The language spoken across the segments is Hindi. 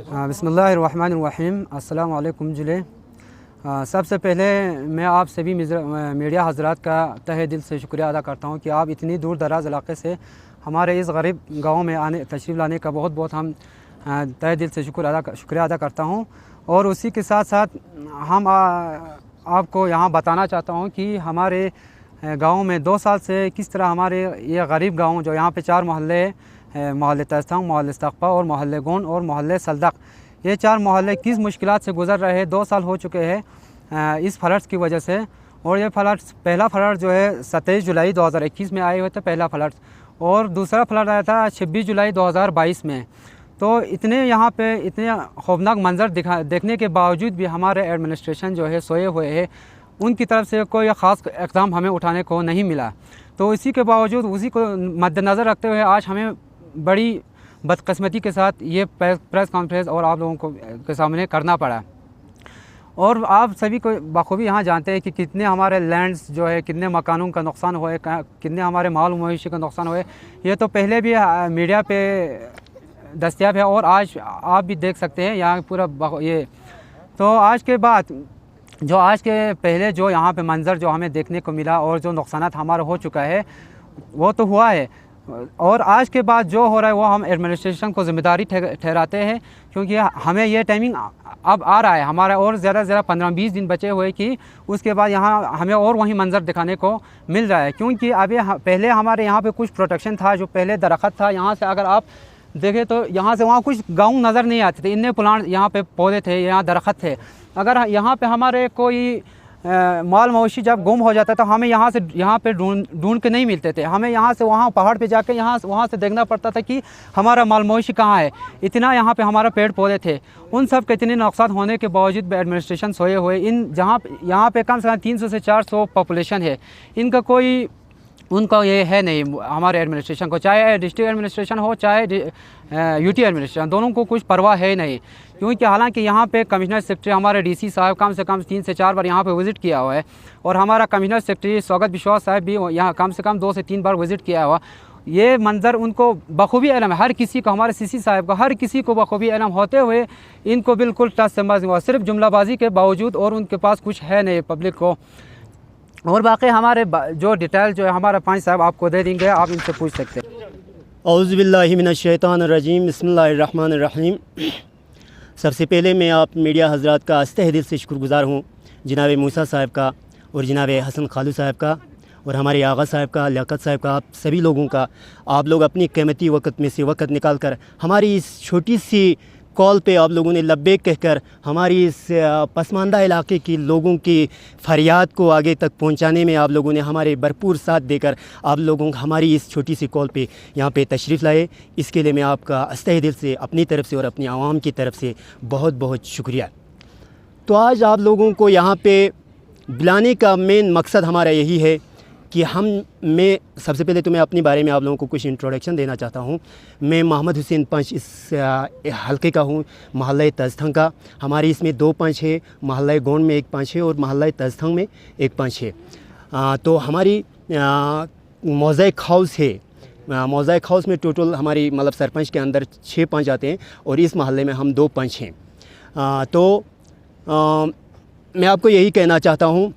बिस्मिल्लाहिर्रहमानिर्रहीम। अस्सलाम वालेकुम जुले। सबसे पहले मैं आप सभी मीडिया हज़रात का तहे दिल से शुक्रिया अदा करता हूँ कि आप इतनी दूर दराज़ इलाक़े से हमारे इस गरीब गाँव में तशरीफ़ लाने का बहुत बहुत हम तहे दिल से शुक्रिया अदा करता हूँ। और उसी के साथ साथ हम आपको यहाँ बताना चाहता हूँ कि हमारे गाँव में 2 साल से किस तरह हमारे ये गरीब गाँव जो यहाँ पे 4 मोहल्ले मोहल्ले तस्तंग, मोहल्ले इस्तक़फ़ा और मोहल्ले गोंड और मोहल्ले सल्दक, ये 4 मोहल्ले किस मुश्किलात से गुज़र रहे हैं। 2 साल हो चुके हैं इस फ्लड्स की वजह से। और ये फ्लड्स, पहला फ्लड जो है 27 जुलाई 2021 में आए हुए थे पहला फ्लड, और दूसरा फ्लड आया था 26 जुलाई 2022 में। तो इतने यहाँ पे इतने खौफनाक मंजर देखने के बावजूद भी हमारे एडमिनिस्ट्रेशन जो है सोए हुए है, उनकी तरफ से कोई ख़ास इक़दाम हमें उठाने को नहीं मिला। तो इसी के बावजूद उसी को मद्देनज़र रखते हुए आज हमें बड़ी बदकिस्मती के साथ ये प्रेस कॉन्फ्रेंस और आप लोगों को के सामने करना पड़ा। और आप सभी को बखूबी यहाँ जानते हैं कि कितने हमारे लैंड्स जो है, कितने मकानों का नुकसान हुए, कितने हमारे माल मवेशी का नुकसान हुए। ये तो पहले भी मीडिया पे दस्तयाब है और आज आप भी देख सकते हैं यहाँ पूरा ये। तो आज के बाद जो आज के पहले जो यहाँ पे मंज़र जो हमें देखने को मिला और जो नुकसान हमारा हो चुका है वो तो हुआ है, और आज के बाद जो हो रहा है वो हम एडमिनिस्ट्रेशन को ज़िम्मेदारी ठहराते हैं, क्योंकि हमें ये टाइमिंग अब आ रहा है हमारा, और ज़्यादा से ज़्यादा 15-20 दिन बचे हुए कि उसके बाद यहाँ हमें और वही मंज़र दिखाने को मिल रहा है। क्योंकि अभी पहले हमारे यहाँ पे कुछ प्रोटेक्शन था, जो पहले दरख्त था, यहाँ से अगर आप देखें तो यहाँ से वहाँ कुछ गाँव नज़र नहीं आते थे, इतने प्लांट यहाँ पे पौधे थे, यहाँ दरख्त थे। अगर यहाँ पे हमारे कोई माल मवेशी जब गुम हो जाता था, हमें यहाँ पे ढूंढ के नहीं मिलते थे। हमें यहाँ से वहाँ पहाड़ पे जाके वहाँ से देखना पड़ता था कि हमारा माल मवेशी कहाँ है। इतना यहाँ पे हमारा पेड़ पौधे थे, उन सब के इतने नुकसान होने के बावजूद भी एडमिनिस्ट्रेशन सोए हुए। यहाँ पे कम से कम 300 से 400 पॉपुलेशन है, इनका कोई उनका ये है नहीं हमारे एडमिनिस्ट्रेशन को, चाहे डिस्ट्रिक्ट एडमिनिस्ट्रेशन हो चाहे यूटी एडमिनिस्ट्रेशन, दोनों को कुछ परवाह है नहीं। क्योंकि हालांकि यहाँ पे कमिश्नर सेक्रेटरी हमारे डीसी साहब कम से कम 3 से 4 बार यहाँ पे विज़िट किया हुआ है, और हमारा कमिश्नर सेक्रेटरी स्वागत विश्वास साहब भी यहाँ कम से कम 2 से 3 बार विज़िट किया हुआ। ये मंज़र उनको बखूबी इल्म है, हर किसी को, हमारे सीसी साहब को, हर किसी को बखूबी इल्म होते हुए इनको बिल्कुल टच से मस हुआ, सिर्फ जुमलाबाजी के बावजूद, और उनके पास कुछ है नहीं पब्लिक को। और बाकी हमारे जो डिटेल जो है हमारा पंच साहब आपको दे देंगे, आप इनसे पूछ सकते हैं। औज़ु बिल्लाहि मिनश्शैतानिर्रजीम, बिस्मिल्लाहिर्रहमानिर्रहीम। सबसे पहले मैं आप मीडिया हज़रात का तहे दिल से शुक्रगुज़ार हूँ, जनाब मूसा साहब का और जनाब हसन खालू साहब का और हमारे आगा साहब का, लियाकत साहब का, आप सभी लोगों का। आप लोग अपनी कीमती वक्त में से वक्त निकाल कर हमारी इस छोटी सी कॉल पे आप लोगों ने लब्बैक कहकर हमारी इस पसमानदा इलाके की लोगों की फरियाद को आगे तक पहुंचाने में आप लोगों ने हमारे भरपूर साथ देकर आप लोगों हमारी इस छोटी सी कॉल पे यहाँ पे तशरीफ़ लाए। इसके लिए मैं आपका तहे दिल से अपनी तरफ से और अपनी आवाम की तरफ से बहुत बहुत शुक्रिया। तो आज आप लोगों को यहाँ पे बुलाने का मेन मकसद हमारा यही है कि मैं सबसे पहले तो मैं अपने बारे में आप लोगों को कुछ इंट्रोडक्शन देना चाहता हूँ। मैं मोहम्मद हुसैन पंच इस हलके का हूँ, मोहल्ला तस्तंग का। हमारे इसमें 2 पंच है, मोहल्ला गोंड में 1 पंच है और मोहल्ला तस्तंग में 1 पंच है। तो हमारी मोज़ाइक हाउस है, मोज़ाइक हाउस में टोटल हमारी मतलब सरपंच के अंदर 6 पंच आते हैं और इस मोहल्ले में हम 2 पंच हैं। तो मैं आपको यही कहना चाहता हूँ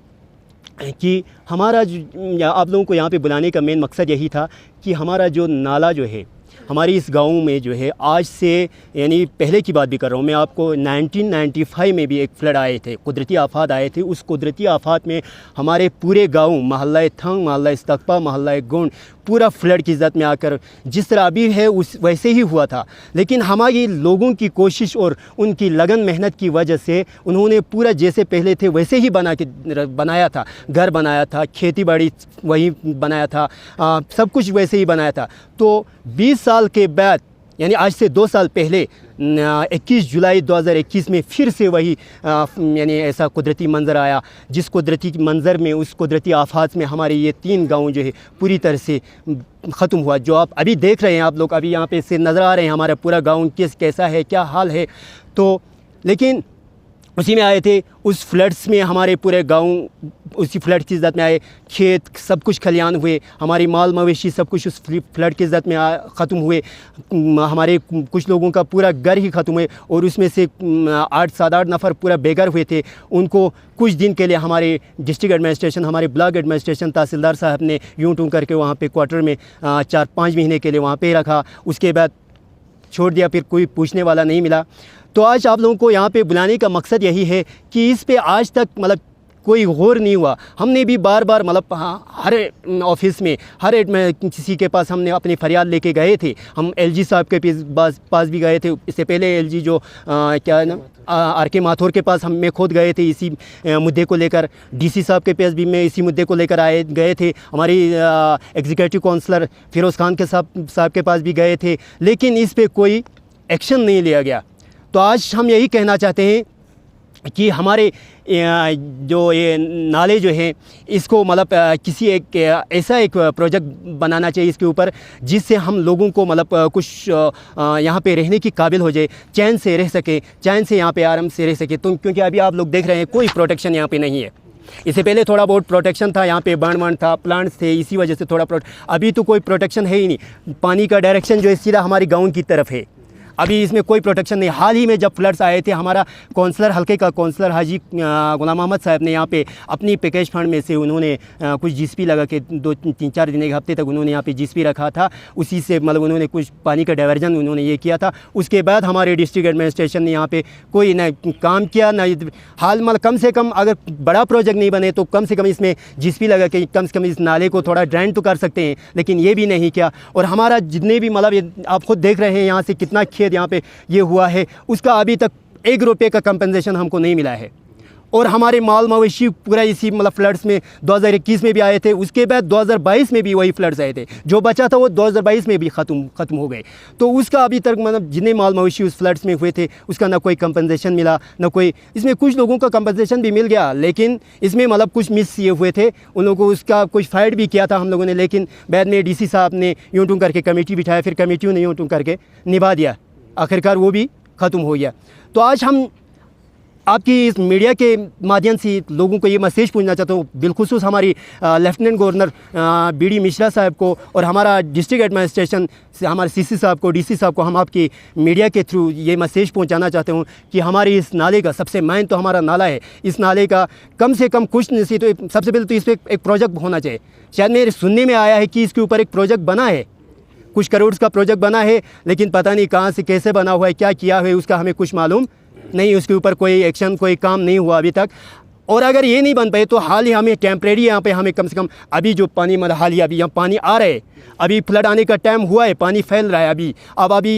कि हमारा आप लोगों को यहाँ पे बुलाने का मेन मकसद यही था कि हमारा जो नाला जो है हमारी इस गांव में जो है, आज से यानी पहले की बात भी कर रहा हूँ मैं आपको, 1995 में भी एक फ्लड आए थे, कुदरती आफात आए थे। उस कुदरती आफात में हमारे पूरे गांव, मोहल्ला थंग, मोहल्ला इस्तक़फ़ा, मोहल्ला गोंड, पूरा फ्लड की ज़द में आकर जिस तरह अभी है उस वैसे ही हुआ था। लेकिन हमारी लोगों की कोशिश और उनकी लगन मेहनत की वजह से उन्होंने पूरा जैसे पहले थे वैसे ही बनाया था, घर बनाया था, खेती बाड़ी वही बनाया था, सब कुछ वैसे ही बनाया था। तो 20 साल के बाद यानी आज से 2 साल पहले 21 जुलाई 2021 में फिर से वही यानी ऐसा कुदरती मंज़र आया, जिस कुदरती मंज़र में, उस कुदरती आफात में हमारे ये 3 गांव जो है पूरी तरह से ख़त्म हुआ। जो आप अभी देख रहे हैं, आप लोग अभी यहाँ पे से नज़र आ रहे हैं हमारा पूरा गांव कैसा है, क्या हाल है। तो लेकिन उसी में आए थे। उस फ्लड्स में हमारे पूरे गांव उसी फ्लड की ज़द में आए, खेत सब कुछ खलियान हुए, हमारी माल मवेशी सब कुछ उस फ्लड की ज़द में ख़त्म हुए। हमारे कुछ लोगों का पूरा घर ही ख़त्म हुए और उसमें से 8-7-8 नफ़र पूरा बेघर हुए थे। उनको कुछ दिन के लिए हमारे डिस्ट्रिक्ट एडमिनिस्ट्रेशन, हमारे ब्लॉक एडमिनिस्ट्रेशन, तहसीलदार साहब ने यूँ टूँ करके वहाँ पे क्वार्टर में 4-5 महीने के लिए वहाँ पे रखा। उसके बाद छोड़ दिया, फिर कोई पूछने वाला नहीं मिला। तो आज आप लोगों को यहाँ पे बुलाने का मकसद यही है कि इस पे आज तक मतलब कोई गौर नहीं हुआ। हमने भी बार बार मतलब हर ऑफिस में किसी के पास हमने अपनी फरियाद लेके गए थे। हम एलजी साहब के पास भी गए थे। इससे पहले एलजी जो क्या है ना आर.के. माथुर के पास हम खुद गए थे इसी मुद्दे को लेकर। डीसी साहब के पास भी मैं इसी मुद्दे को लेकर गए थे। हमारी एग्जीक्यूटिव काउंसलर फिरोज़ खान के साहब के पास भी गए थे, लेकिन इस पर कोई एक्शन नहीं लिया गया। तो आज हम यही कहना चाहते हैं कि हमारे जो ये नाले जो हैं इसको मतलब किसी ऐसा एक प्रोजेक्ट बनाना चाहिए इसके ऊपर, जिससे हम लोगों को मतलब कुछ यहाँ पे रहने की काबिल हो जाए, चैन से रह सके, चैन से यहाँ पे आराम से रह सके। तो क्योंकि अभी आप लोग देख रहे हैं कोई प्रोटेक्शन यहाँ पे नहीं है। इससे पहले थोड़ा बहुत प्रोटेक्शन था, यहाँ पे बाण था, प्लांट्स थे, इसी वजह से थोड़ा अभी तो कोई प्रोटेक्शन है ही नहीं। पानी का डायरेक्शन जो है सीधा हमारी गाँव की तरफ है, अभी इसमें कोई प्रोटेक्शन नहीं। हाल ही में जब फ्लड्स आए थे, हमारा काउंसलर हल्के का काउंसलर हाजी गुलाम अहमद साहब ने यहाँ पे अपनी पैकेज फंड में से उन्होंने कुछ जीएसपी लगा के 2-3-4 दिन एक हफ्ते तक उन्होंने यहाँ पे जीएसपी रखा था। उसी से मतलब उन्होंने कुछ पानी का डाइवर्जन उन्होंने ये किया था। उसके बाद हमारे डिस्ट्रिक्ट एडमिनिस्ट्रेशन ने यहाँ पे कोई न काम किया न हाल मतलब कम से कम अगर बड़ा प्रोजेक्ट नहीं बने तो कम से कम इसमें जीएसपी लगा के कम से कम इस नाले को थोड़ा ड्रेन तो कर सकते हैं, लेकिन ये भी नहीं किया। और हमारा जितने भी मतलब आप खुद देख रहे हैं यहाँ से कितना यहाँ पे ये हुआ है, उसका अभी तक 1 रुपये का कंपनसेशन हमको नहीं मिला है। और हमारे माल मवेशी पूरा इसी मतलब फ्लड्स में 2021 में भी आए थे, उसके बाद 2022 में भी वही फ्लड्स आए थे। जो बचा था वो 2022 में भी ख़त्म हो गए। तो उसका अभी तक मतलब जितने माल मवेशी उस फ्लड्स में हुए थे उसका ना कोई कंपनसेशन मिला, ना कोई। इसमें कुछ लोगों का कंपनसेशन भी मिल गया, लेकिन इसमें मतलब कुछ मिस ये हुए थे, उन लोगों को उसका कुछ फाइट भी किया था हम लोगों ने, लेकिन बाद में डीसी साहब ने यूँ टूँ करके कमेटी बिठाया, फिर कमेटियों ने यूँ टूँ करके निभा दिया, आखिरकार वो भी ख़त्म हो गया। तो आज हम आपकी इस मीडिया के माध्यम से लोगों को ये मैसेज पूछना चाहता हूँ, बिलखुसूस हमारी लेफ्टिनेंट गवर्नर बी.डी. मिश्रा साहब को और हमारा डिस्ट्रिक्ट एडमिनिस्ट्रेशन से हमारे सीसी साहब को, डीसी साहब को हम आपकी मीडिया के थ्रू ये मैसेज पहुँचाना चाहते हूँ कि हमारी इस नाले का सबसे मेन तो हमारा नाला है, इस नाले का कम से कम कुछ नहीं तो सबसे पहले तो इस पर एक प्रोजेक्ट होना चाहिए। शायद मेरे सुनने में आया है कि इसके ऊपर एक प्रोजेक्ट बना है, कुछ करोड़ का प्रोजेक्ट बना है, लेकिन पता नहीं कहाँ से कैसे बना हुआ है, क्या किया है उसका हमें कुछ मालूम नहीं। उसके ऊपर कोई एक्शन, कोई काम नहीं हुआ अभी तक। और अगर ये नहीं बन पाए तो हाल ही हमें टेम्परेरी यहाँ पे हमें कम से कम अभी जो पानी मतलब हाल ही अभी यहाँ पानी आ रहा है, अभी फ्लड आने का टाइम हुआ है, पानी फैल रहा है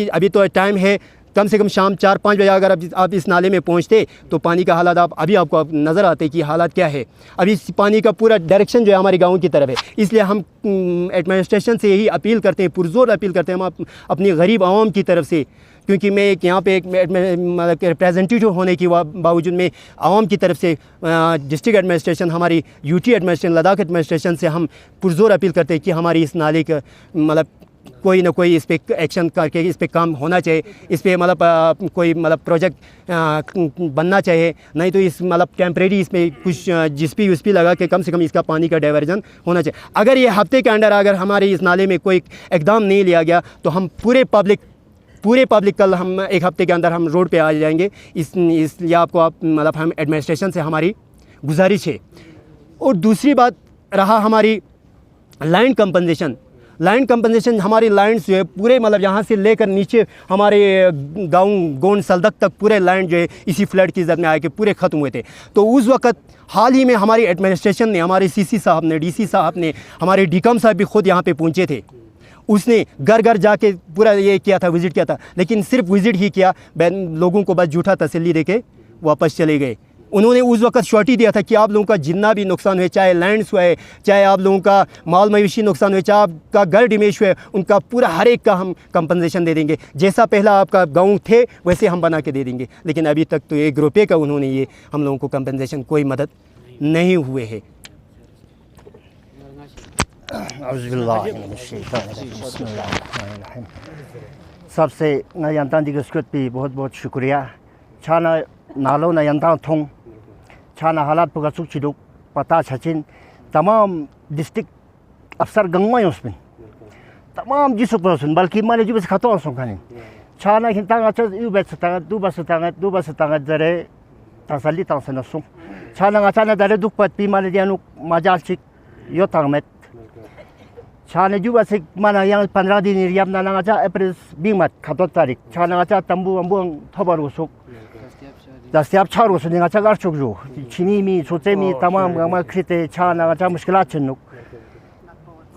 अभी तो टाइम है कम से कम शाम 4-5 बजे अगर आप इस नाले में पहुंचते तो पानी का हालात आपको नज़र आते कि हालात क्या है। अभी इस पानी का पूरा डायरेक्शन जो है हमारे गांव की तरफ है। इसलिए हम एडमिनिस्ट्रेशन से यही अपील करते हैं, पुरजोर अपील करते हैं हम अपनी गरीब आवाम की तरफ से, क्योंकि मैं यहाँ पे एक रिप्रेजेंटेटिव होने के बावजूद में आवाम की तरफ से डिस्ट्रिक्ट एडमिनिस्ट्रेशन, हमारी यूटी एडमिनिस्ट्रेशन, लद्दाख एडमिनिस्ट्रेशन से हम पुरजोर अपील करते हैं कि हमारी इस नाले का मतलब कोई ना कोई इस पर एक्शन करके इस पर काम होना चाहिए, इस पर मतलब कोई मतलब प्रोजेक्ट बनना चाहिए। नहीं तो इस मतलब टेम्परेरी इसमें कुछ जीएसपी लगा के कम से कम इसका पानी का डाइवर्जन होना चाहिए। अगर ये हफ्ते के अंदर अगर हमारे इस नाले में कोई इकदाम नहीं लिया गया तो हम पूरे पब्लिक कल हम 1 हफ्ते के अंदर हम रोड पे आ जाएंगे। इसलिए आपको मतलब हम एडमिनिस्ट्रेशन से हमारी गुजारिश है। और दूसरी बात रहा हमारी लैंड कंपनसेशन हमारी लैंड्स जो है पूरे मतलब यहाँ से लेकर नीचे हमारे गांव गोंड सलदक तक पूरे लैंड जो है इसी फ्लड की ज़द में आके पूरे ख़त्म हुए थे। तो उस वक़्त हाल ही में हमारी एडमिनिस्ट्रेशन ने, हमारे सीसी साहब ने, डीसी साहब ने, हमारे डीकम साहब भी खुद यहाँ पे पहुँचे थे। उसने घर घर जाके पूरा ये किया था, विज़िट किया था, लेकिन सिर्फ विज़िट ही किया, लोगों को बस झूठा तसल्ली दे के वापस चले गए। उन्होंने उस वक्त श्योरिटी दिया था कि आप लोगों का जितना भी नुकसान हुए, चाहे लैंड्स हुए, चाहे आप लोगों का माल मवेशी नुकसान हुए, चाहे आपका घर डैमेज हुए, उनका पूरा हर एक का हम कंपनसेशन दे देंगे। जैसा पहला आपका गांव थे वैसे हम बना के दे देंगे। लेकिन अभी तक तो 1 रुपये का उन्होंने ये हम लोगों को कंपनसेशन कोई मदद नहीं हुए है। सबसे नयांतान दिगस्कृत भी बहुत बहुत शुक्रिया। छाना नालो ना यंता थोंग छाना हालात पका चुक चिदुक पता छचिन तमाम डिस्ट्रिक्ट अफसर गंगमा उसमें तमाम जिसुक परसुन बल्कि माले जुबे से खतो असों खाने छाना हिंता अच्छा यू बेच सतांगा दू बस सतांगा जरे तसली तंसन असों छाना अच्छा ना दरे दुख पत पी माले दियानुक मजाल चिक यो तांगमेत छाने जुबे से माना yang 15 दिन रियाब ना अच्छा अप्रैल 20 मत खतो तारीख छाना अच्छा तंबू अंबुंग थबर उसुक दस्तियाब छार उसुक निगा अच्छा गार चुक जो चीनी मी सोचे मी तमाम गमा खरीते छाना अच्छा मुश्किलात चन्नुक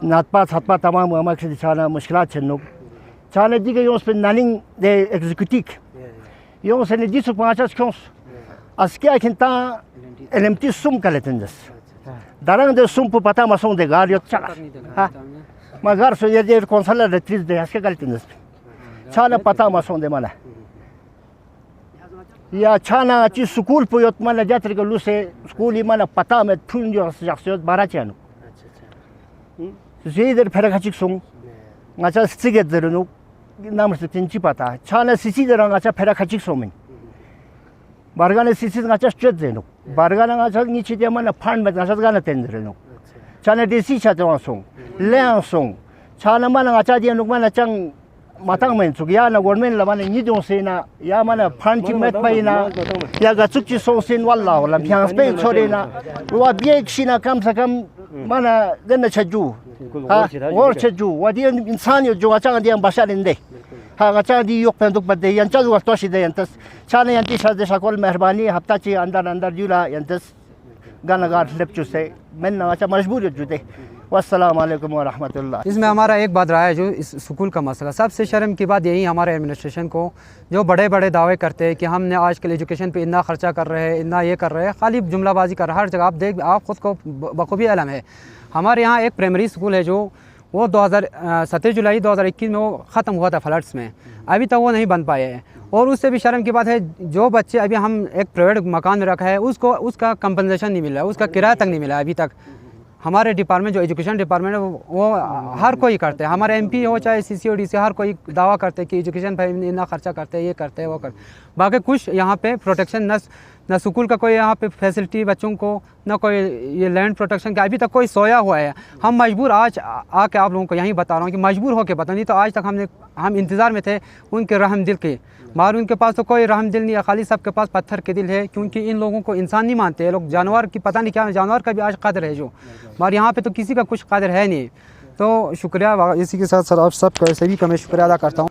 नाटपा छाटपा तमाम गमा खरीते छाना मुश्किलात चन्नुक छाने दिगे यों स्पेन नानिंग दे एग्जीक्यूटिव यों से ने दिसुक पांचा स्कोंस अस्किया खिंता LMT सुम कलेतेंदस दारंग दे सुम पु पता मसों दे गार यो चला हाँ मगर सो ये कौंसलर रेट्रीज दे अस्के कलेतेंदस छाना पता मसों दे माना या छाना ची स्कूल पु योत माना जातर के लुसे स्कूल ही माना पता में थुन जो शख्सियत बारा चानु ज़ेदर फरक हचिक सुंग ngacha siget derunu नाम से तिंची पता छाना सिसी दरंग ngacha फरक हचिक सोमिन बारगाने सिसी ngacha स्ट्रेट देनु बारगाना ngacha नीचे दिया माना फंड में ngacha गाना तेंदरनु छाना देसी छाते वासों ले आसों छाना माना ngacha दिया नुक माना चंग matang men chuk ya na government la mana ni dong se na ya mana phan ki met pai na ya ga chuk chi so sin walla wala phang spain chore na wa bie china kam sa kam mana den na chaju ha wor chaju wa di insan yo jo cha di ambasha lende ha ga cha di yok pen duk bade yan cha wa to shi de yan tas chana yan ti sa de sakol meherbani hafta chi andar jula yan tas gana gar lep chu se men na cha majbur jo de वस्सलाम वालेकुम व रहमतुल्लाह। इसमें हमारा एक बात रहा है जो इस स्कूल का मसला सबसे शर्म की बात यही हमारे एडमिनिस्ट्रेशन को जो बड़े बड़े दावे करते हैं कि हमने आजकल एजुकेशन पे इतना खर्चा कर रहे हैं इतना ये कर रहे हैं खाली जुमलाबाजी कर हर जगह आप ख़ुद को बखूबी इल्म है। हमारे यहाँ एक प्राइमरी स्कूल है जो वो 17 जुलाई 2021 में वो ख़त्म हुआ था फ्लड्स में, अभी तक वो नहीं बन पाए हैं। और उससे भी शर्म की बात है जो बच्चे अभी हम एक प्राइवेट मकान में रखा है उसको उसका कंपनसेशन नहीं मिला, उसका किराया तक नहीं मिला अभी तक। हमारे डिपार्टमेंट जो एजुकेशन डिपार्टमेंट है वो हर कोई करते हैं, हमारे MP हो चाहे CC और DC हर कोई दावा करते हैं कि एजुकेशन पर इतना खर्चा करते हैं, ये करते हैं वो करते। बाकी कुछ यहाँ पे प्रोटेक्शन न स्कूल का कोई यहाँ पे फैसिलिटी बच्चों को, न कोई ये लैंड प्रोटेक्शन का अभी तक कोई सोया हुआ है। हम मजबूर आज आके आप लोगों को यहीं बता रहा हूँ कि मजबूर होकर बता, नहीं तो आज तक हम इंतज़ार में थे उनके रहम दिल के, मगर उनके पास तो कोई रहम दिल नहीं है, खाली सबके पास पत्थर के दिल है। क्योंकि इन लोगों को इंसान नहीं मानते हैं लोग, जानवर की पता नहीं क्या जानवर का भी आज कदर है जो, मगर यहाँ पे तो किसी का कुछ कदर है नहीं। तो शुक्रिया, इसी के साथ सर आप सब सभी का मैं शुक्रिया अदा करता हूँ।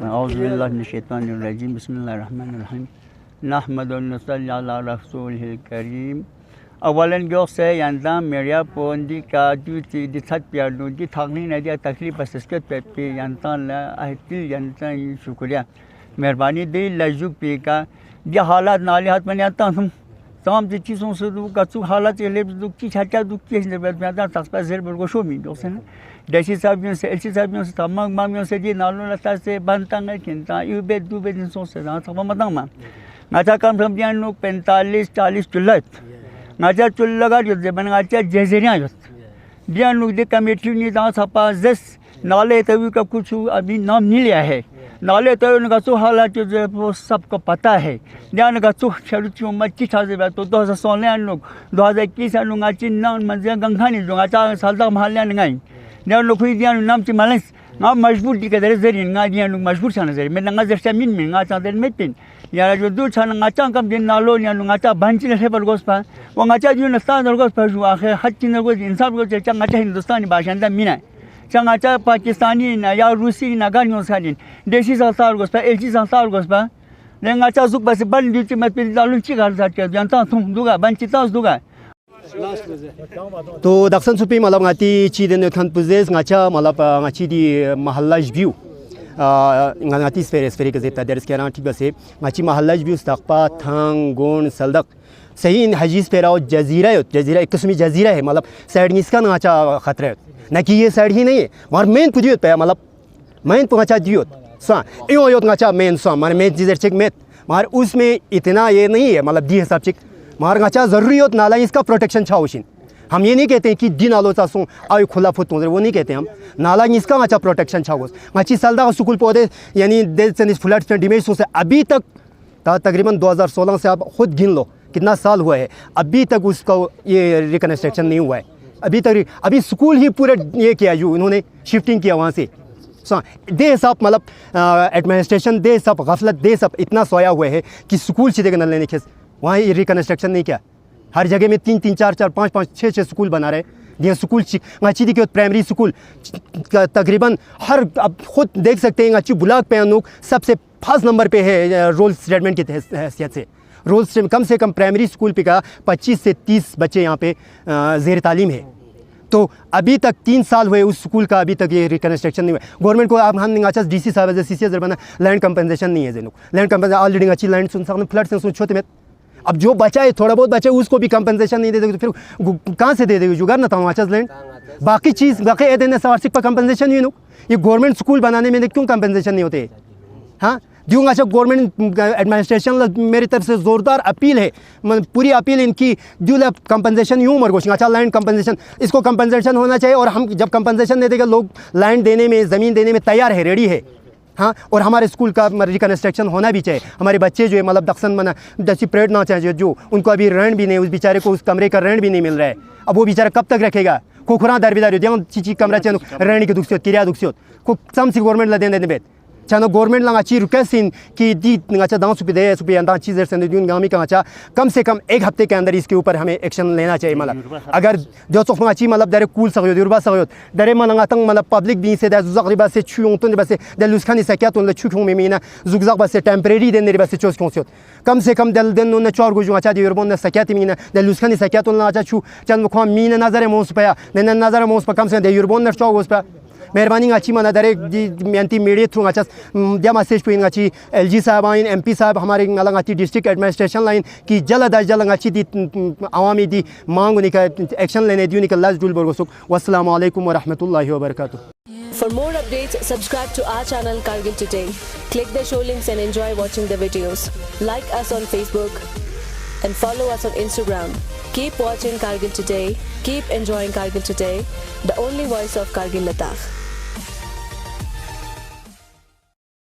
अवलन जो से यंदा मेरिया पोंदी का दूती दिथत प्यारनु दी थागनी नदिया तकलीफ सस्कत पे पे यंता ला अहतिल यंता शुक्रिया मेहरबानी दे लजुक पे का ये हालात नाले हाथ में यंता हम तमाम चीज़ों से दु कचु हालात ले दु की छाटा दु की ने पे यंता तस्पा जेर बरगो शो मी दो से देसी साहबियों से एलसी साहबियों से तमाम मामियों से जी नालो लता से बनता है किंता यू बे दु बे दिन सो से ना तमाम मदमा नाचा काम समझिया नो 45-40 चुल्लत नाचा चुल्लगा जो जे बन नाचा जजेरिया जो दिया नो दे कमेटी ने दा सपा जस नाले तवी का कुछ अभी नाम नहीं लिया है, नाले तो उनका सो हालात जो सबको पता है। ध्यान का सो शरुचियों मच्छी छाजे बात तो 2016 लोग 2021 लोग आची नाम मंजिया गंगानी जो आचा सालदा महल्ला नहीं ध्यान लोग हुई ध्यान नाम से मालस ना मजबूर दी के दरे जरिए ना ध्यान लोग मजबूर छाने जरिए मैं नंगा जैसे मिन में ना चांदर में पिन यार जो दूर छाना नाचा कम दिन नालो या लोग नाचा बंची ने पर गोस्पा वो नाचा जो नस्ता दर गोस्पा जो आखिर हट चिन्ह गोस इंसान गोस चंगा नाचा हिंदुस्तानी बाशिंदा मिना चंगा पाकिस्तानी ना या रूसी ना गानियों सालिन देशी संसार गोस्पा एलची संसार गोस्पा लेंगा जुक बस बन दी मत पे दालुन चिगार जाके जानता तुम दुगा बंची तास दुगा तो दक्षिण सुपी मतलब ngaci ci den kan puzes ngaca malap ngaci di mahallaj view ngaci sfere ke zeta ders kera ठीक बसे ngaci mahallaj view staqpa thang gon saldak सही हजीज पेरा जजीरा है, जजीरा एक किस्म जजीरा है मतलब साइड इसका नाचा खतरा है ना कि ये साइड ही नहीं है मगर मेन पुदियो पे मतलब मेन पहुंचा दियो सा यो यो नाचा मेन सा माने मेन जिधर चेक में मगर उसमें इतना ये नहीं है मतलब दी हिसाब चेक मगर नाचा जरूरी होत नाला इसका प्रोटेक्शन छावशिन। हम ये नहीं कहते हैं कि दिन आलो चासों आयु खुला फुट वो नहीं कहते हम नाला इसका नाचा प्रोटेक्शन छावस नाची सालदा स्कूल पौधे यानी देश फुलट डिमेज से अभी तक तकरीबन 2016 से आप ख़ुद गिन लो कितना साल हुआ है, अभी तक उसका ये रिकन्स्ट्रक्शन नहीं हुआ है। अभी स्कूल ही पूरा ये किया जो इन्होंने शिफ्टिंग किया वहाँ से। दे सब मतलब एडमिनिस्ट्रेशन दे सब गफलत दे सब इतना सोया हुआ है कि स्कूल सीधे नल लेने के वहाँ ये रिकन्स्ट्रक्शन नहीं किया। हर जगह में 3-3, 4-4, 5-5, 6-6 स्कूल बना रहे। ये स्कूल अच्छी देखिए प्राइमरी स्कूल तकरीबन हर अब खुद देख सकते हैं अच्छी ब्लॉक पे अनूक सबसे फर्स्ट नंबर पे है रोल स्टेटमेंट की हैसियत से। रोल कम से कम प्राइमरी स्कूल पे का 25 से 30 बच्चे यहाँ पे ज़ेर तालीम है। तो अभी तक 3 साल हुए उस स्कूल का, अभी तक ये रिकन्स्ट्रक्शन नहीं हुआ। गवर्नमेंट को अब हम अच्छा DC साहब जैसे CC बना लैंड कंपनसेशन नहीं है जेनू लैंड कंपनसेशन ऑलरेडी अच्छी लैंड सुन सकते फ्लड से छोटे में। अब जो बचा है थोड़ा बहुत बचा है उसको भी कंपनसेशन नहीं दे देगा तो फिर कहाँ से दे देगी जुगाड़ ना था अच्छा लैंड बाकी चीज़ बाकी देने वार्षिक पर कंपनसेशन ही नो। ये गवर्नमेंट स्कूल बनाने में क्यों कंपनसेशन नहीं होते? हाँ दूँगा अच्छा गवर्नमेंट एडमिनिस्ट्रेशन मेरी तरफ से ज़ोरदार अपील है, पूरी अपील इनकी दूल्हा कंपनसेशन यूँ मर गोश अच्छा लैंड कंपनसेशन इसको कंपनसेशन होना चाहिए। और हम जब कंपनसेशन दे देगा लोग लैंड देने में ज़मीन देने में तैयार है, रेडी है। हाँ और हमारे स्कूल का रिकन्स्ट्रक्शन होना भी चाहिए। हमारे बच्चे जो है मतलब दक्षिण मना जैसी परेड ना चाहिए जो उनको अभी रेंट भी नहीं, उस बेचारे को उस कमरे का रेंट भी नहीं मिल रहा है। अब वो बेचारा कब तक रखेगा? खोखरा दरबिदारी जहाँ चीची कमरा चाहिए रेंट की दुखसियत किरिया दुखसियत को सम सी गवर्नमेंट ला देने बेत चानो गवर्नमेंट लंगा ची रुकसिन कि दी अच्छा दांव सुपे सुपे अंदा चीज़ से दून गामी का अच्छा कम से कम 1 हफ्ते के अंदर इसके ऊपर हमें एक्शन लेना चाहिए। मतलब अगर जो तो अच्छी मतलब दरे कूल सको दुर्बा सको दरे मनंगा तंग मतलब पब्लिक भी से जुजाक रिबा से छुयों तो बस दे लुस्खानी सकिया तो छुखों में मीना जुगजाक बस टेम्परेरी देने बस चोस क्यों कम से कम दल दिन ने 4 गुजो अच्छा दिरबोन सकिया मीना दे लुस्खानी सकिया तो अच्छा छू चंद खो मीना नजर मोस पया ने नजर मोस पर कम से दे युरबोन ने 4 गुस पर मेहरबानी अच्छी मना दरे मेंटी मीडिया थ्रू अच्छा जब मैसेज पे अच्छी LG साहब आइन MP साहब हमारे अलग अच्छी डिस्ट्रिक्ट एडमिनिस्ट्रेशन लाइन की जल्द अज जल्द अच्छी दी आवामी दी मांग निका एक्शन लेने दी निकल लाज डुल बरगोसुक वस्सलामु अलैकुम व रहमतुल्लाहि व बरकातुहू। For more updates, subscribe to our channel Kargil Today. Click the show links and enjoy watching the videos. Like us on Facebook and follow us on Instagram. Keep watching Kargil Today. Keep enjoying Kargil Today, the only voice of Kargil Ladakh.